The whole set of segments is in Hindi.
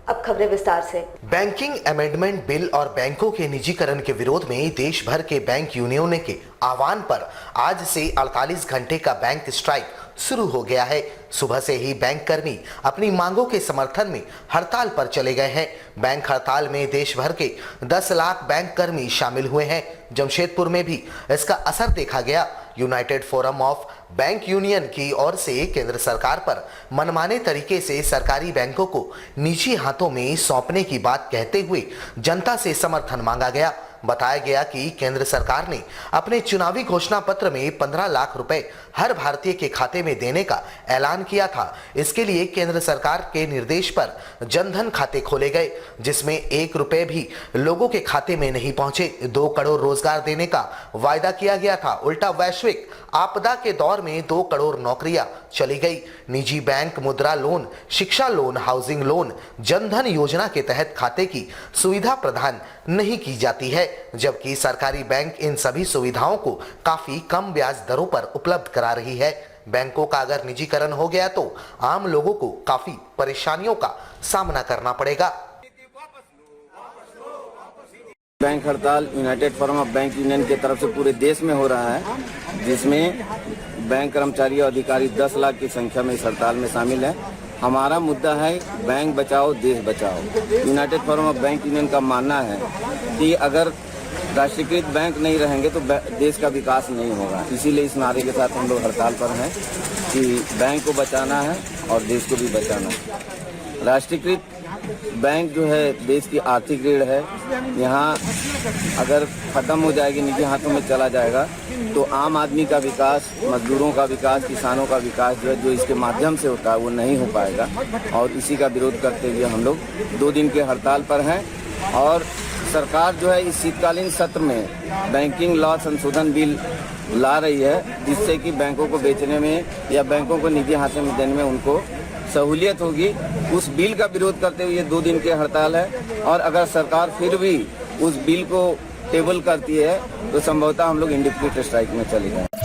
अब खबरें विस्तार से। बैंकिंग अमेंडमेंट बिल और बैंकों के निजीकरण के विरोध में देश भर के बैंक यूनियनों के आह्वान पर आज से 48 घंटे का बैंक स्ट्राइक शुरू हो गया है। सुबह से ही बैंक कर्मी अपनी मांगों के समर्थन में हड़ताल पर चले गए हैं। बैंक हड़ताल में देश भर के 10 लाख बैंक कर्मी शामिल हुए हैं। जमशेदपुर में भी इसका असर देखा गया। United forum of bank union की ओर से केंद्र सरकार पर मनमाने तरीके से सरकारी बैंकों को निजी हाथों में सौंपने की बात कहते हुए जनता से समर्थन मांगा गया। बताया गया कि केंद्र सरकार ने अपने चुनावी घोषणा पत्र में 15 लाख रुपए हर भारतीय के खाते में देने का ऐलान किया था। इसके लिए केंद्र सरकार के निर्देश पर जनधन खाते खोले गए, जिसमें 1 रुपए भी लोगों के खाते में नहीं पहुंचे। 2 करोड़ रोजगार देने का वायदा किया गया था। उल्टा वैश्विक आपदा के दौर में 2 करोड़ नौकरियां चली गई। निजी बैंक मुद्रा लोन, शिक्षा लोन, हाउसिंग लोन, जनधन योजना के तहत खाते की सुविधा प्रदान नहीं की जाती है, जबकि सरकारी बैंक इन सभी सुविधाओं को काफी कम ब्याज दरों पर उपलब्ध करा रही है। बैंकों का अगर निजीकरण हो गया तो आम लोगों को काफी परेशानियों का सामना करना पड़ेगा। बैंक हड़ताल United forum of bank union की तरफ से पूरे देश में हो रहा है, जिसमें बैंक कर्मचारी और अधिकारी 10 लाख की संख्या में इस हड़ताल में शामिल है। हमारा मुद्दा है बैंक बचाओ देश बचाओ। United forum of bank union का मानना है कि अगर राष्ट्रीयकृत बैंक नहीं रहेंगे तो देश का विकास नहीं होगा। इसीलिए इस नारे के साथ हम लोग हड़ताल पर हैं कि बैंक को बचाना है और देश को भी बचाना है। राष्ट्रीयकृत बैंक जो है देश की आर्थिक रीढ़ है। यहाँ अगर खत्म हो जाएगी, निजी हाथों में चला जाएगा तो आम आदमी का विकास, मजदूरों का विकास, किसानों का विकास जो इसके माध्यम से होता है वो नहीं हो पाएगा। और इसी का विरोध करते हुए हम लोग 2 दिन के हड़ताल पर हैं। और सरकार जो है इस शीतकालीन सत्र में बैंकिंग लॉ संशोधन बिल ला रही है, जिससे कि बैंकों को बेचने में या बैंकों को निजी हाथों में देने में उनको सहूलियत होगी। उस बिल का विरोध करते हुए 2 दिन के हड़ताल है। और अगर सरकार फिर भी उस बिल को टेबल करती है तो संभवतः हम लोग इंडिफिनिट स्ट्राइक में चले जाएंगे।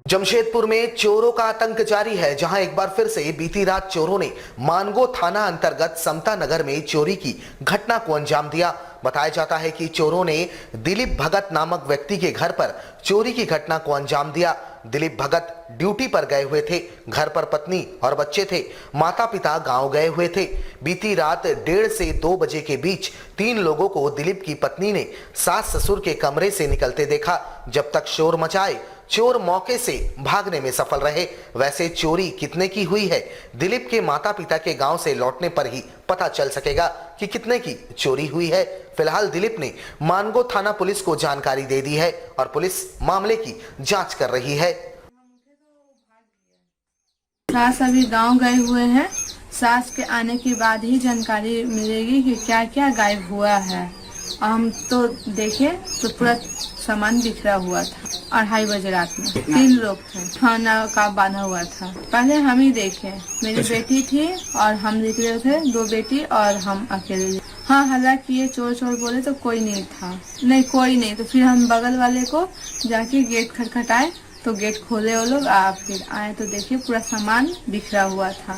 जमशेदपुर में चोरों का आतंक जारी है, जहां एक बार फिर से बीती रात चोरों ने मानगो थाना अंतर्गत समता नगर में चोरी की घटना को अंजाम दिया। बताया जाता है कि चोरों ने दिलीप भगत नामक व्यक्ति के घर पर चोरी की घटना को अंजाम दिया। दिलीप भगत ड्यूटी पर गए हुए थे। घर पर पत्नी और बच्चे थे। माता पिता गांव गए हुए थे। बीती रात 1:30 से 2 बजे के बीच 3 लोगों को दिलीप की पत्नी ने सास ससुर के कमरे से निकलते देखा। जब तक शोर मचाए, चोर मौके से भागने में सफल रहे। वैसे चोरी कितने की हुई है, दिलीप के माता पिता के गांव से लौटने पर ही पता चल सकेगा कि कितने की चोरी हुई है। फिलहाल दिलीप ने मानगो थाना पुलिस को जानकारी दे दी है और पुलिस मामले की जांच कर रही है। सास अभी गांव गए हुए हैं। सास के आने के बाद ही जानकारी मिलेगी कि क्या क्या गायब हुआ है। और हम तो देखे तो पूरा सामान बिखरा हुआ था। 2:30 बजे रात में 3 लोग थे, खाना का बांधा हुआ था। पहले हम ही देखे, मेरी बेटी थी और हम निकले थे, 2 बेटी और हम अकेले। हाँ, हालांकि ये चोर चोर बोले तो कोई नहीं था, नहीं कोई नहीं। तो फिर हम बगल वाले को जाके गेट खटखटाए तो गेट खोले वो लोग। फिर आए तो देखिए पूरा सामान बिखरा हुआ था।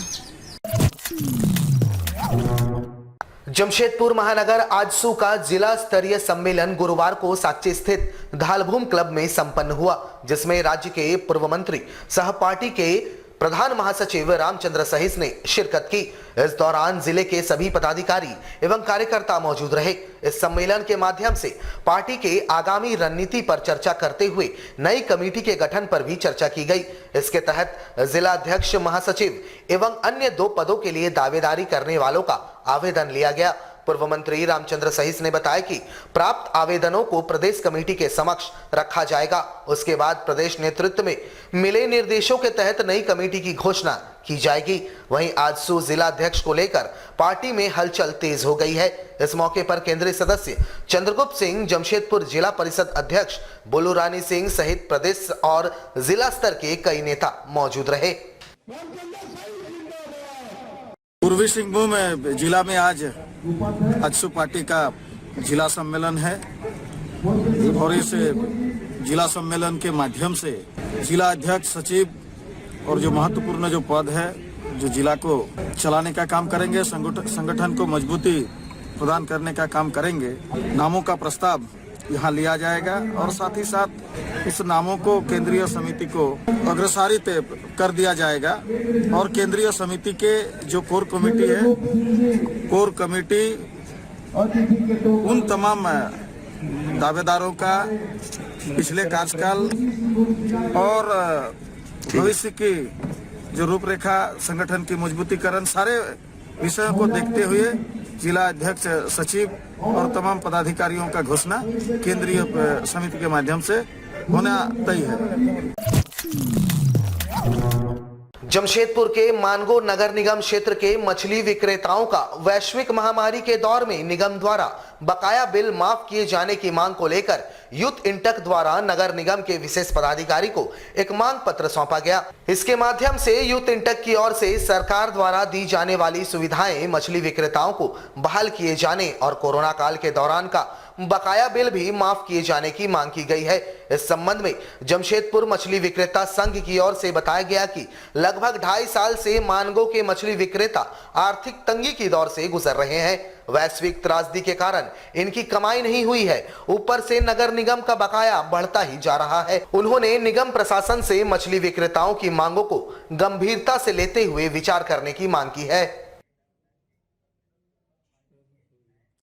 जमशेदपुर महानगर आजसू का जिला स्तरीय सम्मेलन गुरुवार को साक्ची स्थित धालभूम क्लब में संपन्न हुआ, जिसमें राज्य के पूर्व मंत्री सह पार्टी के प्रधान महासचिव रामचंद्र सहिस ने शिरकत की। इस दौरान जिले के सभी पदाधिकारी एवं कार्यकर्ता मौजूद रहे। इस सम्मेलन के माध्यम से पार्टी के आगामी रणनीति पर चर्चा करते हुए नई कमेटी के गठन पर भी चर्चा की गई। इसके तहत जिला अध्यक्ष, महासचिव एवं अन्य 2 पदों के लिए दावेदारी करने वालों का आवेदन लिया गया। पूर्व मंत्री रामचंद्र सहिस ने बताया कि प्राप्त आवेदनों को प्रदेश कमेटी के समक्ष रखा जाएगा। उसके बाद प्रदेश नेतृत्व में मिले निर्देशों के तहत नई कमेटी की घोषणा की जाएगी। वहीं आजसू जिला अध्यक्ष को लेकर पार्टी में हलचल तेज हो गई है। इस मौके पर केंद्रीय सदस्य चंद्रगुप्त सिंह, जमशेदपुर जिला परिषद अध्यक्ष बोलू रानी सिंह सहित प्रदेश और जिला स्तर के कई नेता मौजूद रहे। पूर्वी सिंहभूम जिला में आज आजसू पार्टी का जिला सम्मेलन है और इस जिला सम्मेलन के माध्यम से जिला अध्यक्ष, सचिव और जो महत्वपूर्ण जो पद है, जो जिला को चलाने का काम करेंगे, संगठन को मजबूती प्रदान करने का काम करेंगे। नामों का प्रस्ताव यहाँ लिया जाएगा और साथ ही साथ उस नामों को केंद्रीय समिति को अग्रसारित कर दिया जाएगा और केंद्रीय समिति के जो कोर कमेटी है, कोर कमेटी उन तमाम दावेदारों का पिछले कार्यकाल और भविष्य की जो रूपरेखा, संगठन की मजबूतीकरण, सारे विषयों को देखते हुए जिला अध्यक्ष, सचिव और तमाम पदाधिकारियों का घोषणा केंद्रीय समिति के माध्यम से होना तय है। जमशेदपुर के मानगो नगर निगम क्षेत्र के मछली विक्रेताओं का वैश्विक महामारी के दौर में निगम द्वारा बकाया बिल माफ किए जाने की मांग को लेकर यूथ इंटक द्वारा नगर निगम के विशेष पदाधिकारी को एक मांग पत्र सौंपा गया। इसके माध्यम से यूथ इंटक की ओर से सरकार द्वारा दी जाने वाली सुविधाएं मछली विक्रेताओं को बहाल किए जाने और कोरोना काल के दौरान का बकाया बिल भी माफ किए जाने की मांग की गई है। इस संबंध में जमशेदपुर मछली विक्रेता संघ की ओर से बताया गया कि लगभग 2.5 साल से मानगो के मछली विक्रेता आर्थिक तंगी की दौर से गुजर रहे हैं। वैश्विक त्रासदी के कारण इनकी कमाई नहीं हुई है, ऊपर से नगर निगम का बकाया बढ़ता ही जा रहा है। उन्होंने निगम प्रशासन से मछली विक्रेताओं की मांगों को गंभीरता से लेते हुए विचार करने की मांग की है।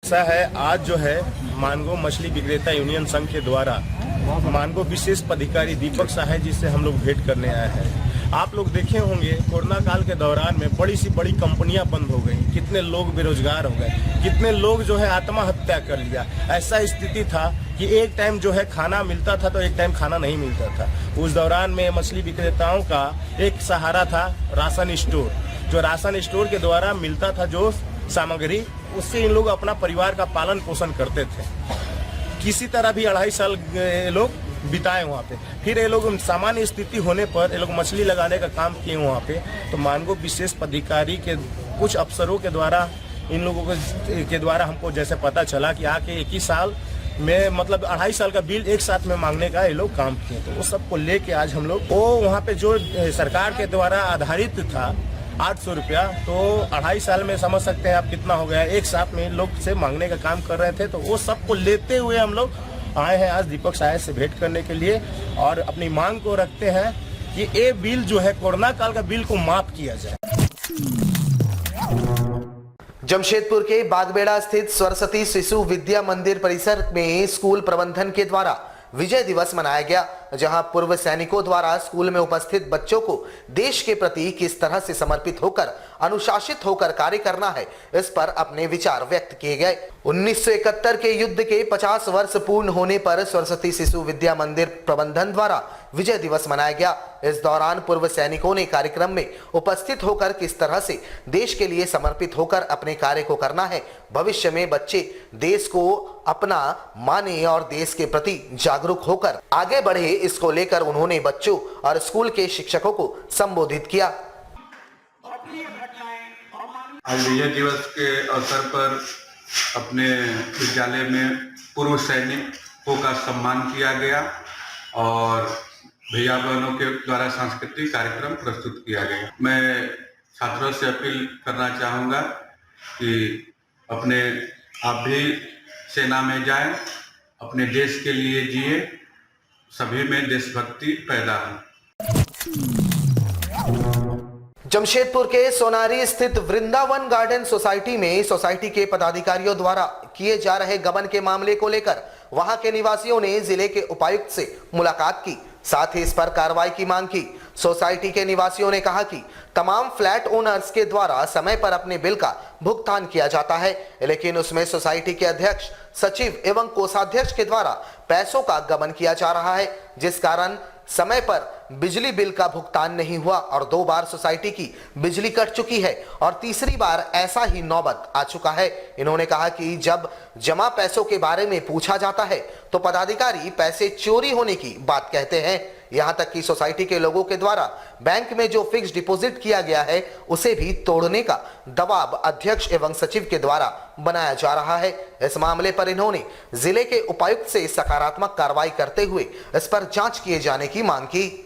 ऐसा है, आज जो है मानगो मछली विक्रेता यूनियन संघ के द्वारा मानगो विशेष पदाधिकारी दीपक साहे जी से हम लोग भेंट करने आए हैं। आप लोग देखे होंगे कोरोना काल के दौरान में बड़ी सी बड़ी कंपनियां बंद हो गई, कितने लोग बेरोजगार हो गए, कितने लोग जो है आत्महत्या कर लिया। ऐसा स्थिति था कि एक टाइम जो है खाना मिलता था तो एक टाइम खाना नहीं मिलता था। उस दौरान में मछली विक्रेताओं का एक सहारा था राशन स्टोर, जो राशन स्टोर के द्वारा मिलता था जो सामग्री, उससे इन लोग अपना परिवार का पालन पोषण करते थे। किसी तरह भी 2.5 साल लोग बिताए वहाँ पे। फिर ये लोग सामान्य स्थिति होने पर ये लोग मछली लगाने का काम किए वहाँ पे। तो मानगो विशेष पदाधिकारी के कुछ अफसरों के द्वारा इन लोगों के द्वारा हमको जैसे पता चला कि आके 21 साल में मतलब 2.5 साल का बिल एक साथ में मांगने का ये लोग काम किए। तो वो सबको लेके आज हम लोग वो वहाँ पे जो सरकार के द्वारा आधारित था 800 रुपया, तो 2.5 साल में समझ सकते हैं आप कितना हो गया। एक साथ में लोग से मांगने का काम कर रहे थे, तो वो सबको लेते हुए हम लोग आए हैं आज दीपक साहे से भेंट करने के लिए और अपनी मांग को रखते हैं कि ये बिल जो है कोरोना काल का बिल को माफ किया जाए। जमशेदपुर के बागबेड़ा स्थित सरस्वती शिशु विद्या मंदिर परिसर में स्कूल प्रबंधन के द्वारा विजय दिवस मनाया गया, जहां पूर्व सैनिकों द्वारा स्कूल में उपस्थित बच्चों को देश के प्रति किस तरह से समर्पित होकर अनुशासित होकर कार्य करना है, इस पर अपने विचार व्यक्त किए गए। 1971 के युद्ध के 50 वर्ष पूर्ण होने पर सरस्वती शिशु विद्या मंदिर प्रबंधन द्वारा विजय दिवस मनाया गया। इस दौरान पूर्व सैनिकों ने कार्यक्रम में उपस्थित होकर किस तरह से देश के लिए समर्पित होकर अपने कार्य को करना है, भविष्य में बच्चे देश को अपना माने और देश के प्रति जागरूक होकर आगे बढ़े, इसको लेकर उन्होंने बच्चों और स्कूल के शिक्षकों को संबोधित किया। आज विजय दिवस के अवसर पर अपने विद्यालय में पूर्व सैनिकों का सम्मान किया गया और भैया बहनों के द्वारा सांस्कृतिक कार्यक्रम प्रस्तुत किया गया। मैं छात्रों से अपील करना चाहूँगा कि अपने आप भी सेना में जाएं, अपने देश के लिए जिए, सभी में देशभक्ति पैदा हो। जमशेदपुर के सोनारी स्थित वृंदावन गार्डन सोसाइटी में सोसाइटी के पदाधिकारियों द्वारा किए जा रहे गबन के मामले को लेकर वहां के निवासियों ने जिले के उपायुक्त से मुलाकात की, साथ ही इस पर कार्रवाई की मांग की। सोसाइटी के निवासियों ने कहा कि तमाम फ्लैट ओनर्स के द्वारा समय पर अपने बिल का भुगतान किया जाता है, लेकिन उसमें सोसाइटी के अध्यक्ष, सचिव एवं कोषाध्यक्ष के द्वारा पैसों का गबन किया जा रहा है, जिस कारण समय पर बिजली बिल का भुगतान नहीं हुआ और 2 बार सोसाइटी की बिजली कट चुकी है और तीसरी बार ऐसा ही नौबत आ चुका है। इन्होंने कहा कि जब जमा पैसों के बारे में पूछा जाता है तो पदाधिकारी पैसे चोरी होने की बात कहते हैं। यहां तक कि सोसाइटी के लोगों के द्वारा बैंक में जो फिक्स डिपॉजिट किया गया है उसे भी तोड़ने का दबाव अध्यक्ष एवं सचिव के द्वारा बनाया जा रहा है। इस मामले पर इन्होंने जिले के उपायुक्त से सकारात्मक कार्रवाई करते हुए इस पर जांच किए जाने की मांग की।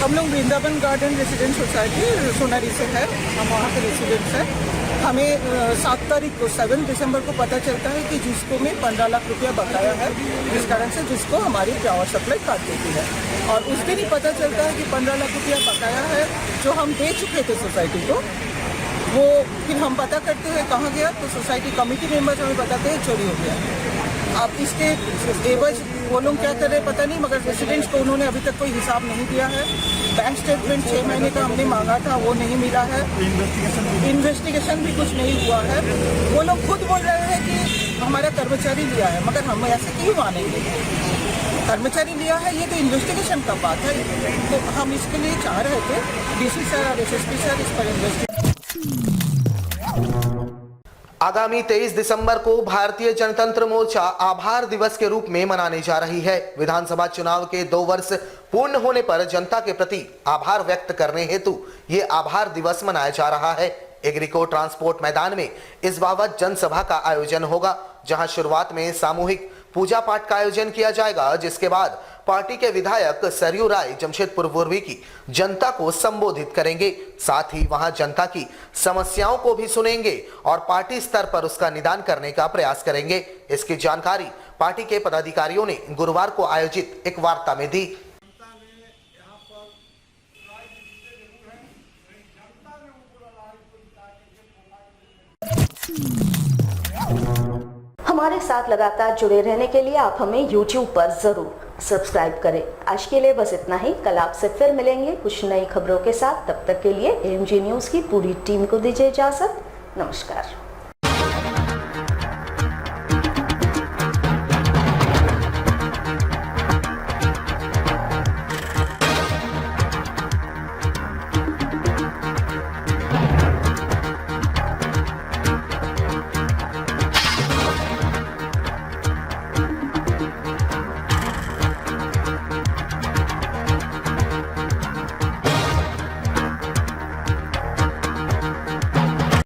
हम लोग Vrindavan garden resident society Sonari से है, हम वहाँ के रेसिडेंट्स हैं। हमें 7 तारीख को 7 दिसंबर को पता चलता है कि जिसको में 15 लाख रुपया बकाया है, जिस कारण से जिसको हमारी पावर सप्लाई काट देती है। और उस दिन ही पता चलता है कि 15 लाख रुपया बकाया है जो हम दे चुके थे सोसाइटी को। वो फिर हम पता करते हैं कहाँ गया, तो सोसाइटी कमेटी मेंबर्स हमें बताते हैं चोरी हो गया। अब इसके एवज वो लोग क्या कर रहे हैं पता नहीं, मगर रेसिडेंट्स को उन्होंने अभी तक कोई हिसाब नहीं दिया है। बैंक स्टेटमेंट 6 महीने का हमने मांगा था, वो नहीं मिला है। इन्वेस्टिगेशन भी कुछ नहीं हुआ है। वो लोग खुद बोल रहे हैं कि हमारा कर्मचारी लिया है, मगर हम ऐसे क्यों मानेंगे? कर्मचारी लिया है, ये तो इन्वेस्टिगेशन का बात है। तो हम इसके लिए चाह रहे थे डीसी सर और एसएसपी सर इस पर इन्वेस्टिगेशन। आगामी 23 दिसंबर को भारतीय जनतंत्र मोर्चा आभार दिवस के रूप में मनाने जा रही है। विधानसभा चुनाव के 2 वर्ष पूर्ण होने पर जनता के प्रति आभार व्यक्त करने हेतु ये आभार दिवस मनाया जा रहा है। एग्रीको ट्रांसपोर्ट मैदान में इस बाबत जनसभा का आयोजन होगा, जहां शुरुआत में सामूहिक पूजा पाठ का आयोजन किया जाएगा, जिसके बाद पार्टी के विधायक सरयू राय जमशेदपुर पूर्वी की जनता को संबोधित करेंगे। साथ ही वहां जनता की समस्याओं को भी सुनेंगे और पार्टी स्तर पर उसका निदान करने का प्रयास करेंगे। इसकी जानकारी पार्टी के पदाधिकारियों ने गुरुवार को आयोजित एक वार्ता में दी। हमारे साथ लगातार जुड़े रहने के लिए आप हमें YouTube पर जरूर सब्सक्राइब करें। आज के लिए बस इतना ही। कल आपसे फिर मिलेंगे कुछ नई खबरों के साथ। तब तक के लिए AMG न्यूज़ की पूरी टीम को दीजिए इजाजत। नमस्कार।